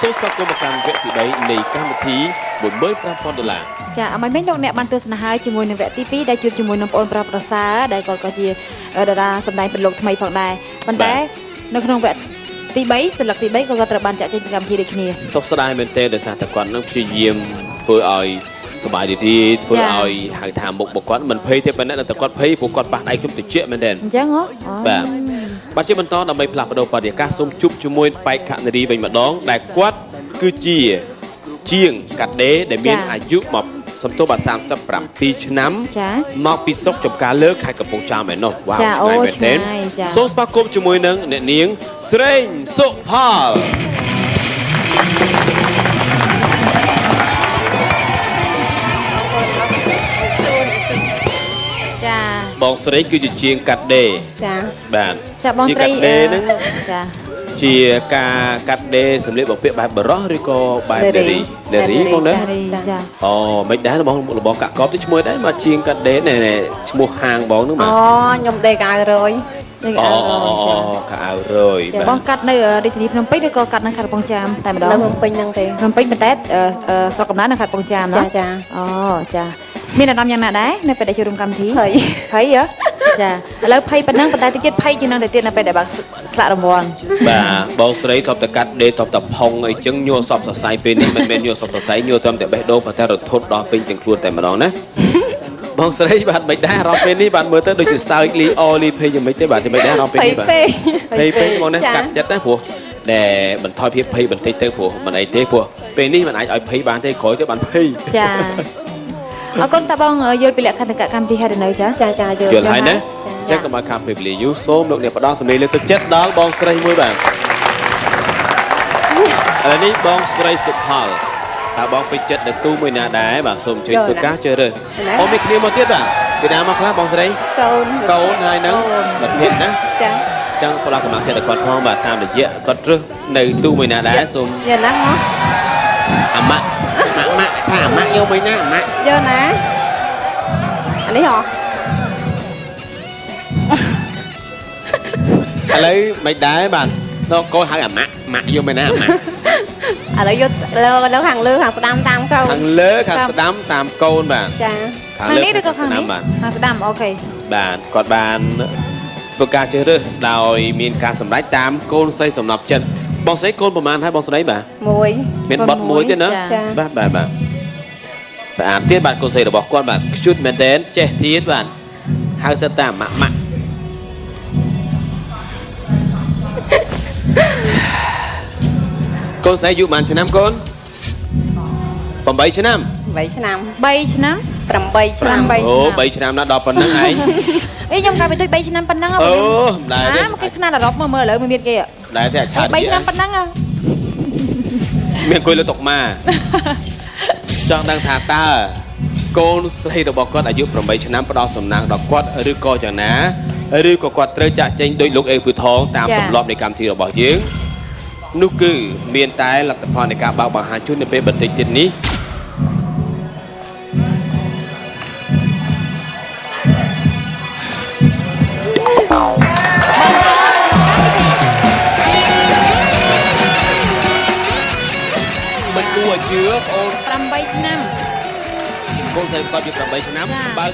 សូមស្វាគមន៍មកកាន់វគ្គទី3នៃកម្មវិធី$15,000ចាអមមិនលោកអ្នកបានទស្សនាហើយជាមួយនឹងវគ្គទី2ដែលជួបជាមួយនឹងបងប្អូនប្រុសប្រសើរដែលក៏ជាតារាសម្ដែងប្រឡូកថ្មីផងដែរប៉ុន្តែនៅក្នុងវគ្គទី3សិលឹកទី3ក៏ត្រូវបានចាក់ចេញពីកម្មវិធីដូចគ្នាទោះស្ដាយមែនទេដោយសារតែគាត់នឹងព្យាយាមធ្វើឲ្យសบายរីកធ្វើឲ្យហៅថាមុខរបស់គាត់មិនភ័យទេប៉ុន្តែតែគាត់ភ័យព្រោះគាត់ប៉ះដៃខ្ញុំតិចមែនទេអញ្ចឹងហ៎បាទជាបន្តដើម្បីផ្លាស់ប្ដូរបរិយាកាសសូមជួបជាមួយបេក្ខនារីវិញម្ដងដែលគាត់គឺជាជាងកាត់ដេរដែលមានអាយុមកសំទោសបាទ37ឆ្នាំមកពីស្រុកចំការលើខេត្តកំពង់ចាមឯណោះវ៉ាវឆ្ងាយមែនទេសូមស្វាគមន៍ជាមួយនឹងអ្នកនាងស្រេងសុផលបងស្រីគឺជាជាងកាត់ដេរចាបាទចាបងស្រីហ្នឹងជាការកាត់ដេរសម្លៀកបំពាក់បែបបរោះឬក៏បែបនារីបងណាចាអូមិនដែររបស់កាក់កបទៅឈ្មោះដែរមកជាងកាត់ដេរណែឈ្មោះហាងបងហ្នឹងបាទខ្ញុំដេរកៅរយអូកៅរយបងកាត់នៅរាជធានីភ្នំពេញឬក៏កាត់នៅខេត្តកំពង់ចាមតែម្ដងនៅភ្នំពេញហ្នឹងទេភ្នំពេញប៉ុន្តែស្រុកកំណើតនៅខេត្តកំពង់ចាមណាចាអូចាមានអារម្មណ៍យ៉ាងណាដែរនៅពេលដែលចូលរួមកម្មវិធីភ័យចាឥឡូវភ័យប៉ុណ្ណឹងប៉ុន្តែតិចទៀតភ័យជាងនឹងទៅទៀតនៅពេលដែលបើស្លាករង្វាន់បាទបងស្រីតបតកាត់ដេរតបតផុងអីចឹងញ័រសពសរសៃពេលនេះមិនមែនញ័រសពសរសៃញ័រត្រឹមតែបេះដូងប៉ុន្តែរថត់ដល់ពេញទាំងខ្លួនតែម្ដងណាបងស្រីបាទមិនដែរអារម្មណ៍ពេលនេះបាទមើលទៅដូចជាសើចលីអលីភ័យយ៉ាងម៉េចទេបាទមិនដែរអារម្មណ៍ពេលនេះបាទភ័យពេកបងណាកាត់ចិត្តណាព្រោះដែលបន្ថយភាពភ័យបន្តិចទៅព្រោះមិនអីទេព្រោះពេលនេះមិនអាចឲ្យភ័យបានទេក្រោយទៅបានភ័យចាអរគុណតាបងយល់ពីលក្ខខណ្ឌកម្មវិធីហើយនៅចាយល់ហើយណាចឹងកុំឲ្យខាតពេលវេលាយូរសូមលោកអ្នកផ្ដល់សម្លេងលើកទឹកចិត្តដល់បងស្រីមួយបាទឥឡូវនេះបងស្រីសុផលតើបងពេញចិត្តនៅទូមួយណាដែរបាទសូមជួយសុកាជើរើសអូមានគ្នាមកទៀតបាទពីណាមកខ្លះបងស្រីកូនហើយនឹងមិត្តភក្តិណាចាចឹងផ្ដល់កម្លាំងចិត្តឲ្យគាត់ផងបាទតាមរយៈគាត់រើសនៅទូមួយណាដែរសូមយ៉ាណាមកអាម៉ាក់ថាអាម៉ាក់យកវិញណាអាម៉ាក់យកណាអានេះហ៎ឥឡូវមិនដែរបាទដល់កូនហៅអាម៉ាក់យកវិញណាអាម៉ាក់ឥឡូវយកលើខាងលើខាងស្ដាំតាមកូនខាងលើខាងស្ដាំតាមកូនបាទចាខាងលើឬក៏ខាងនេះខាងស្ដាំអូខេបាទគាត់បានធ្វើការជ្រើសរើសដោយមានការសម្រេចតាមកូនស្រីសំណប់ចិត្តបងស្រីកូនប្រហែលហើយបងស្រីបាទ1មានបត់1ទៀតណាបាទស្អាតទៀតបាទកូនស្រីរបស់គាត់បាទខ្ជូតមែនតែនចេះទៀតបាទហៅសិតតាម៉ាក់កូនស្រីអាយុប៉ុន្មានឆ្នាំកូន8ឆ្នាំ3ឆ្នាំ8ឆ្នាំអូ3ឆ្នាំណាដល់ប៉ុណ្្នឹងឯងខ្ញុំកាលពីដូច3ឆ្នាំប៉ុណ្ណឹងអូមិនដែរទេមកគេខ្នាតអឺរ៉ុបមើលឥឡូវមានគេដែរទេអាឆាត3ឆ្នាំប៉ុណ្ណឹងមានអង្គុយលើតុម៉ាចង់ដឹងថាតើកូនស្រីរបស់គាត់អាយុ8ឆ្នាំផ្ដល់សំណាងដល់គាត់ឬក៏យ៉ាងណាឬក៏គាត់ត្រូវចាក់ចេញដោយលោកអេពូថងតាមទម្លាប់នៃកម្មវិធីរបស់យើងនោះគឺមានតែលទ្ធផលនៃការបើកបង្ហាញជូននៅពេលបន្តិចទៀតនេះមិនគួរជឿបង8ឆ្នាំកូនស្រីគាត់យក8ឆ្នាំបើ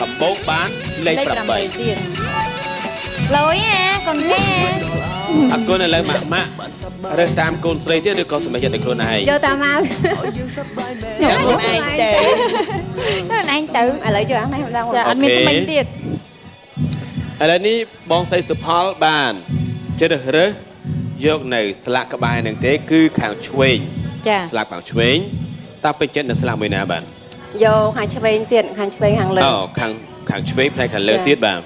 ដំបូងបានលេខ8ទៀតលុយកូនទេអរគុណឥឡូវម៉ាក់រើសតាមកូនស្រីទៀតឬក៏សម្រេចចិត្តតែខ្លួនឯងយកតាមមកខ្ញុំឯងទេឯងទៅឥឡូវយកអានេះម្ដងចាអត់មានថ្មីទៀតឥឡូវនេះបងស្រីសុផលបានជ្រើសរើសយកនៅស្លាកក្បែរនឹងទេគឺខាងឆ្វេងចាស្លាកខាងឆ្វេងតើពេញចិត្តនៅស្លាកមួយណាបាទយកខាងឆ្វេងទៀតខាងឆ្វេងខាងលើអូខាងឆ្វេងផ្នែកខាងលើទៀតបាទ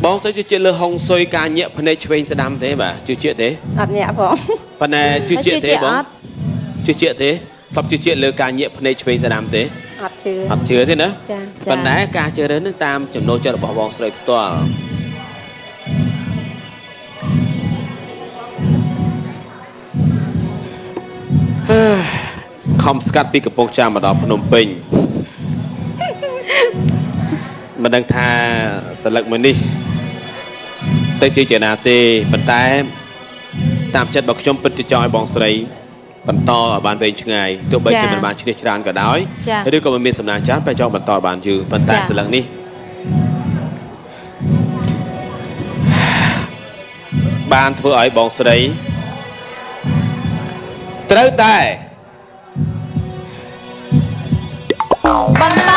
បងស្រីជឿជាក់លើហុងស៊ុយការញាក់ភ្នែកឆ្វេងស្ដាំទេបាទជឿជាក់ទេអត់ញាក់ផងប៉ុន្តែជឿជាក់ទេបងជឿជាក់ទេធ្លាប់ជឿជាក់លើការញាក់ភ្នែកឆ្វេងស្ដាំទេអត់ជឿទេណាចាប៉ុន្តែការជឿរើសនឹងតាមចំណូលចិត្តរបស់បងស្រីផ្ទាល់ខំស្កាត់ពីកំពង់ចាមមកដល់ភ្នំពេញមិនដឹងថាសិលឹកមួយនេះទៅជាណាទេប៉ុន្តែ តាមចិត្តរបស់ខ្ញុំពិតជាចង់ឲ្យបងស្រីបន្តឲ្យបានវែងឆ្ងាយទោះបីជាមិនបានឈ្នះច្រើនក៏ដោយឬក៏មិនមានសំណាងច្រើនតែចង់បន្តបានយូរប៉ុន្តែស្លឹកនេះបានធ្វើឲ្យបងស្រីត្រូវតែបន្ត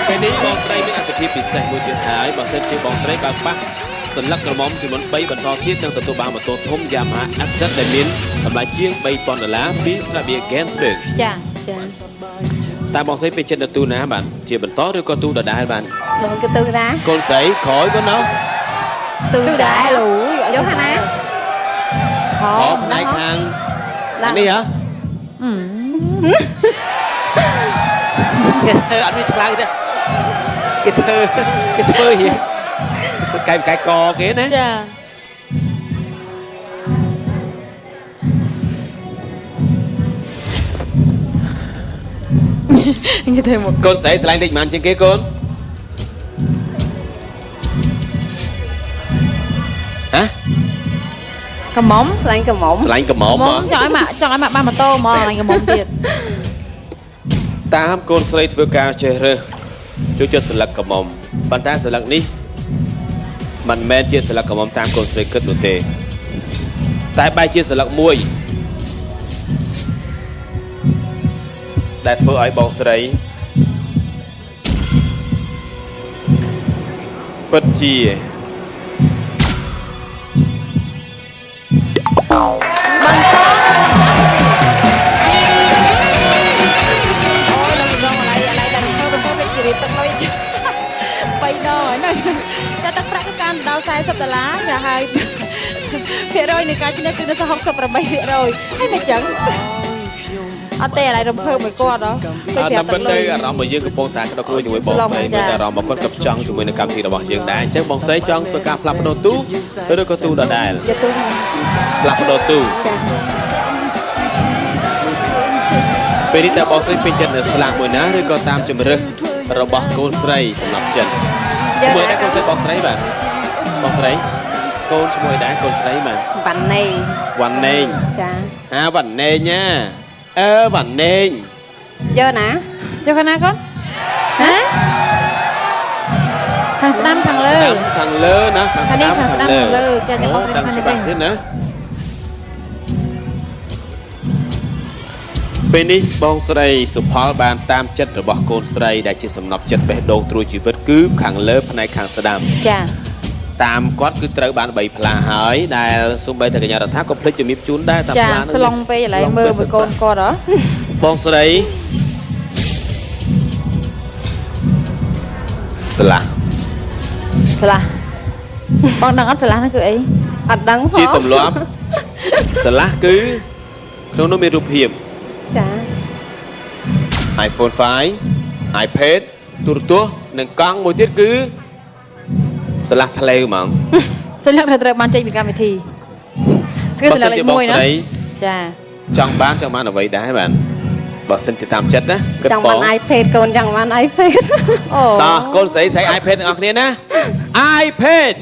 ពេលនេះបងស្រីមានអត្ថភាពពិសេសមួយទៀតហើយបើសិនជាបងស្រីបើប៉ះសន្លឹកក្រមុំចំនួន3បន្តទៀតនឹងទទួលបានម៉ូតូធំ Yamaha Access ដែលមានតម្លៃជាង$3,000ពីស្លាបៀ Gainsbourg ចាតែបងស្រីពេញចិត្តនៅទូណាបាទជាបន្តឬក៏ទូដដែលបាទគឺទូណាកូនស្រីក្រោយក៏នៅទូដែរលូយកខាងណាហោផ្នែកខាងនេះហ៎គេអត់មានឆ្លើយទេគេធ្វើហៀសកែកកគេណាចាគេធ្វើមកកូនស្រីឆ្លាញ់តិចប៉ុន្មានជាងគេកូនហ៎កំមុំឆ្លាញ់កំមុំឆ្លាញ់កំមុំចង់ឲ្យម៉ាក់បានម៉ូតូហ្មងឆ្លាញ់កំមុំទៀតតាមកូនស្រីធ្វើការចេះរើសចូលចិត្តស្លឹកកំមុំប៉ុន្តែស្លឹកនេះមិនមែនជាស្លឹកកំមុំតាមកូនស្រីគិតនោះទេតែបែរជាស្លឹកមួយដែលធ្វើឲ្យបងស្រីពិតជាចាទឹកប្រាក់គឺការដល់$40យ៉ាហើយភាគរយនៃការឈ្នះគឺនៅ68%ហើយមិនចឹងអត់ទេឥឡូវរំភើបមួយគាត់ហ៎ពេលប្រាប់ទៅអារម្មណ៍របស់យើងកំពុងតែក្តៅខ្លួនជាមួយបងស្រីមានអារម្មណ៍របស់គាត់កឹបចង់ជាមួយនឹងកម្មវិធីរបស់យើងដែរអញ្ចឹងបងស្រីចង់ធ្វើការផ្លាស់ប្ដូរទូឬក៏ទូដដែលទូផ្លាស់ប្ដូរទូពេលនេះតើបងស្រីពេញចិត្តនៅស្លាកមួយណាឬក៏តាមជំរឿសរបស់កូនស្រីសម្រាប់ចិត្តជាមួយដែរកូនស្រីបងស្រីបាទបងស្រីកូនជាមួយដែរកូនស្រីបាទវ៉ាន់ណេងចាវ៉ាន់ណេងណាវ៉ាន់ណេងយកណាយកខាងណាកូនហ៎ខាងស្ដាំខាងលើណាខាងស្ដាំខាងលើចាចាំបងខាងច្បាស់ទៀតណាពេលនេះបងស្រីសុផលបានតាមចិត្តរបស់កូនស្រីដែលជាសំណប់ចិត្តបេះដូងត្រួយជីវិតគឺខាងលើផ្នែកខាងស្ដាំចាតាមគាត់គឺត្រូវបាន3ផ្លាហើយដែលសូម្បីតែកញ្ញារដ្ឋាក៏ភ្លេចជំរាបជូនដែរតាមផ្លានោះចាស្លុងពេកឥឡូវមើលមួយកូនគាត់ហ៎បងស្រីស្លាស់បងដឹងអត់ស្លាស់នោះគឺអីអត់ដឹងផងជាទម្លាប់ស្លាស់គឺក្នុងនោះមានរូបភាពចា iPhone 5 iPad ទូរទស្សន៍និងកង់មួយទៀតគឺស្លាស់ថ្លេវហ្មងស្លាស់ត្រូវបានចេញពីកម្មវិធីគឺស្លាស់លេខ1ណាចាចង់បានអ្វីដែរបាទបើសិនជាតាមចិត្តណាគិតបងចង់បាន iPad កូនចង់បាន iPad អូតោះកូនស្រីស្អី iPad ទាំងអស់គ្នាណា iPad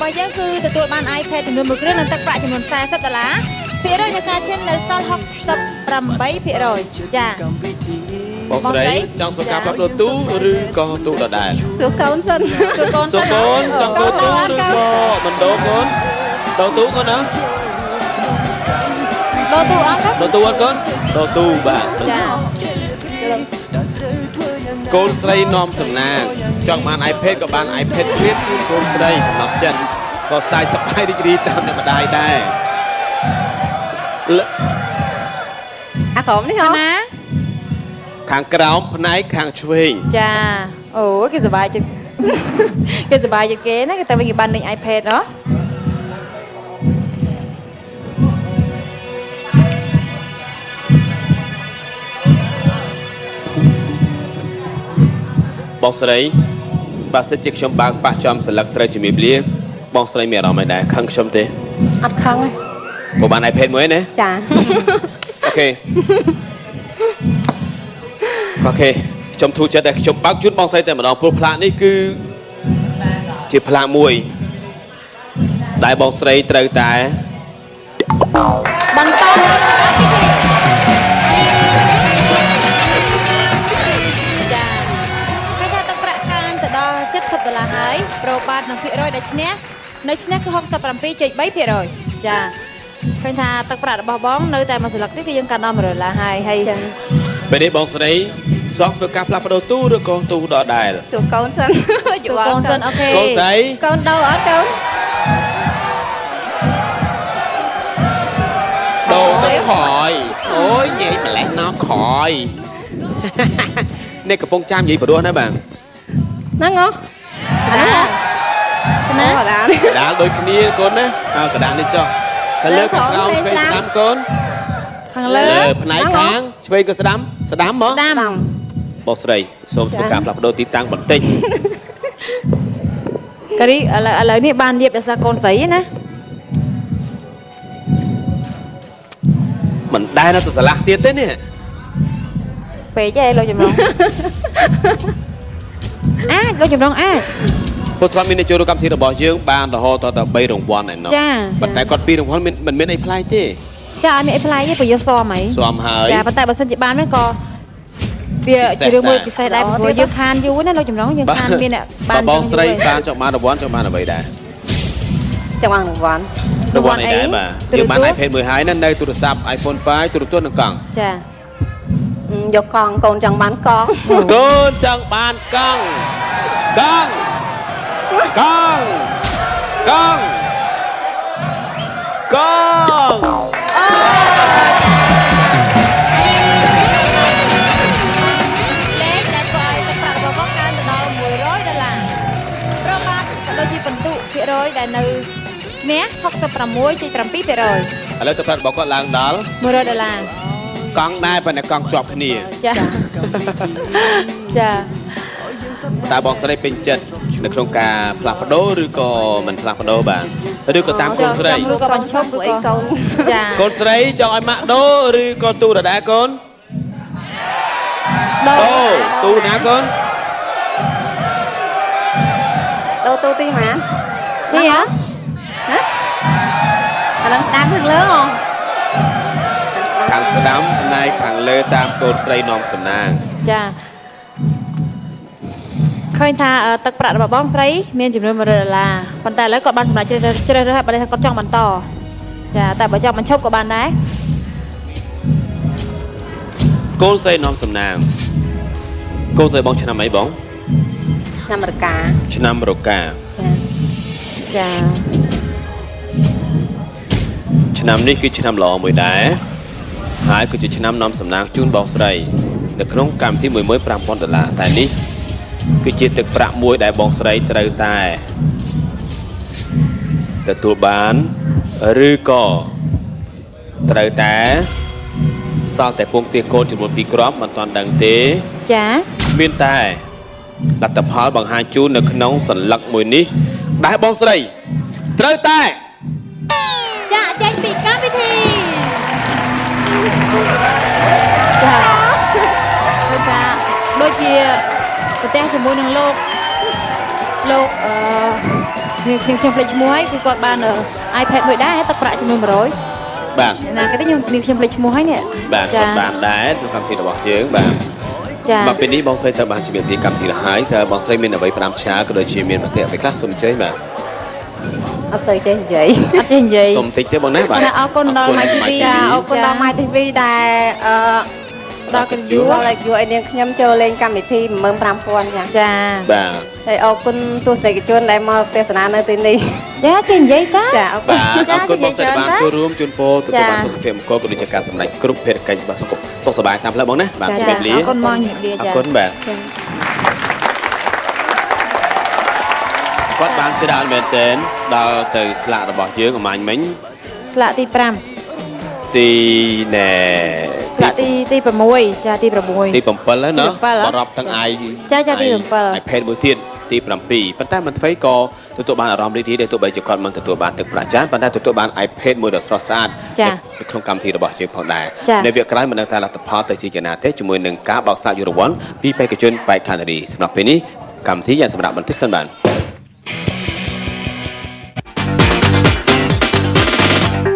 របស់យើងគឺទទួលបាន iPad ចំនួន1គ្រឿងនិងទឹកប្រាក់ចំនួន$40ភាគរយនៃការឈាននៅសល់68%ចាបងស្រីចង់ធ្វើការផ្លាស់ប្ដូរទូឬក៏ទូដដែលសួរកូនសិនសួរកូនចង់ទូទូឬក៏មិនដូរកូនដូរទូកូនណាដូរទូអត់ដូរទូអត់កូនដូរទូបាទចាកូនស្រីនាំសំណាងចង់បាន iPad ក៏បាន iPad គ្លៀបគឺកូនស្រីសម្រាប់ចិនក៏សាយសប្បាយរីករាយតាមអ្នកម្ដាយដែរអាក្រមនេះហ៎ណាខាងក្រោមផ្នែកខាងឆ្វេងចាអូគេសប្បាយចិត្តគេណាគេទៅវិញគេបានលេង iPad ហ៎ បងស្រីបើសិនជាខ្ញុំបើកប៉ះចំស្លឹកត្រូវជំរាបលាបងស្រីមានអារម្មណ៍មិនដែរខឹងខ្ញុំទេអត់ខឹងទេព្រោះបាន iPad មួយណាចាអូខេខ្ញុំធូរចិត្តដែលខ្ញុំបើកជូនបងស្រីតែម្ដងព្រោះផ្លាកនេះគឺជាផ្លាកមួយដែលបងស្រីត្រូវតែបន្តចាគេថាទឹកប្រាក់កើនទៅដល់$70ហើយប្រូបាទនឹងភាគរយដែលឈ្នះនៅឈ្នះគឺ67.3%ចាឃើញថាទឹកប្រាក់របស់បងនៅតែមួយសន្លឹកនេះគឺយើងកាន់ដល់$100ហើយចឹងពេលនេះបងស្រីចង់ធ្វើការផ្លាស់ប្ដូរទូឬក៏ទូដដែលទូកូនសិនទូកូនសិនអូខេកូនស្រីកូនដោអត់កូនដោទៅខយអូយនិយាយម្លេះណោខយនេះកំពុងចាំនិយាយព្រោះណាបាទហ្នឹងហ៎ណាកដាលដូចគ្នាកូនណាកដាលនេះចុះខាងលើខាងក្រោមឆ្វេងស្ដាំកូនខាងលើផ្នែកខាងឆ្វេងក៏ស្ដាំហ្មងបងស្រីសូមធ្វើការផ្លាស់ប្ដូរទីតាំងបន្តិចការីឥឡូវនេះបានរៀបដោយសារកូនស្រីណាមិនដែរនៅទៅឆ្លាស់ទៀតទេនេះពេកឯងលោកចម្រងលោកចម្រងពុទ្ធគាត់មានចូលកម្មវិធីរបស់យើងបានរហូតដល់3រង្វាន់ឯណោះចាប៉ុន្តែគាត់2រង្វាន់មិនមានអីប្លែកទេចាអត់មានអីប្លែកទេព្រោះយើងស៊ាំហើយចាប៉ុន្តែបើសិនជាបានហ្នឹងក៏វាជារឿងមួយពិសេសដែរព្រោះយើងខានយូរណាលោកចម្រងយើងខានមានអ្នកបានបងស្រីបានចង់បានរង្វាន់ចង់បានអ្វីដែរចង់បានរង្វាន់អីដែរបាទយើងបាន iPad មួយហើយនៅទូរស័ព្ទ iPhone 5ទូរទស្សន៍និងកង់ចាយកកង់កូនចង់បានកង់កូនចង់បានកង់កង់លេខដែលធ្វើឲ្យទឹកប្រាក់របស់បងកើនទៅដល់$100ប្រូបាទក៏ដូចជាបន្ទុកភាគរយដែលនៅនេះ 66.7% ឥឡូវទឹកប្រាក់របស់គាត់ឡើងដល់$100កង់ដែរប៉ុន្តែកង់ជាប់គ្នាចាតើបងស្រីពេញចិត្តនៅក្នុងការផ្លាស់ប្ដូរឬក៏មិនផ្លាស់ប្ដូរបាទឬក៏តាមកូនស្រីឬក៏បញ្ឈប់អីកូនចាកូនស្រីចង់ឲ្យម៉ាក់ដូរឬក៏ទូដដែលកូនដូរទូណាកូនដូរទូទីម៉ាននេះហ៎អានឹងស្ដាំខាងលើហ៎ខាងស្ដាំផ្នែកខាងលើតាមកូនស្រីនាំសំណាងចាឃើញថាទឹកប្រាក់របស់បងស្រីមានចំនួន$100ប៉ុន្តែឥឡូវគាត់បានសម្រេចជ្រើសរើសហើយបើថាគាត់ចង់បន្តចាតែបើចង់បញ្ឈប់ក៏បានដែរកូនស្រីនាំសំណាងកូនស្រីបងឆ្នាំអីបងឆ្នាំរកាចាឆ្នាំនេះគឺឆ្នាំល្អមួយដែរហើយគឺជាឆ្នាំនាំសំណាងជូនបងស្រីនៅក្នុងកម្មវិធី$15000តែនេះគឺជាទឹកប្រាក់មួយដែលបងស្រីត្រូវតែទទួលបានឬក៏ត្រូវតែសល់តែពងទាកូនចំនួន2គ្រាប់មិនទាន់ដឹងទេចាមានតែលទ្ធផលបង្ហាញជូននៅក្នុងសន្លឹកមួយនេះដែលបងស្រីត្រូវតែចាចេញពីកម្មវិធីចាដូចជាប្រទេសជាមួយនឹងលោកខ្ញុំភ្លេចឈ្មោះហើយគឺគាត់បាន iPad មួយដែរទឹកប្រាក់ចំនួន100បាទណាគេទេខ្ញុំភ្លេចឈ្មោះហើយនេះបាទគាត់បានដែរក្នុងកម្មវិធីរបស់យើងបាទចាមកពេលនេះបងស្រីត្រូវបានជំរាបពីកម្មវិធីហើយតើបងស្រីមានអ្វីផ្ដាំផ្ញើក៏ដូចជាមានមតិអ្វីខ្លះសូមអញ្ជើញបាទអត់ទៅចេះនិយាយសូមតិចទេបងណាបាទអរគុណដល់ My TV អរគុណដល់ My TV ដែលដល់គំយូរឲ្យនាងខ្ញុំចូលលេងកម្មវិធី15000ចាបាទហើយអរគុណទស្សនិកជនដែលមកទស្សនានៅទីនេះចាចេះនិយាយតាចាអរគុណអរគុណបងស្រីបានចូលរួមជូនពរទទួលបានសុខភាពមង្គលក៏ដូចជាការសម្រេចគ្រប់ភារកិច្ចរបស់សុខសប្បាយតាមផ្លូវបងណាបាទជម្រាបលាអរគុណមកនិយាយចាអរគុណបាទគាត់បានច្រើនមែនទែនដល់ទៅស្លាករបស់យើងអមាញ់មិញស្លាកទី5ទីណែ Dạ ti mùi, cha ti mùi. Ti bầm pal đó, bỏ rập thằng ai. Cha ti bầm pal. Ai pet mùi tiên, ti bầm pì. Bắt tay mình thấy có tụi bạn ở rom đi để tụi bây giờ còn mình tụi bạn từngประจานbắt tay tụi bạn ai pet mùi được sạch. Không cầm thì được bỏ chơi phong đài.ในviệc cái mình đangทำลัตพอแต่จีนาเตจมวยหนึ่งก้าบอกสาวยูโรวันพี่ไปกระจุนไปคันดีสำหรับปีนี้กำที่ยังสำหรับบันทึกสันบัน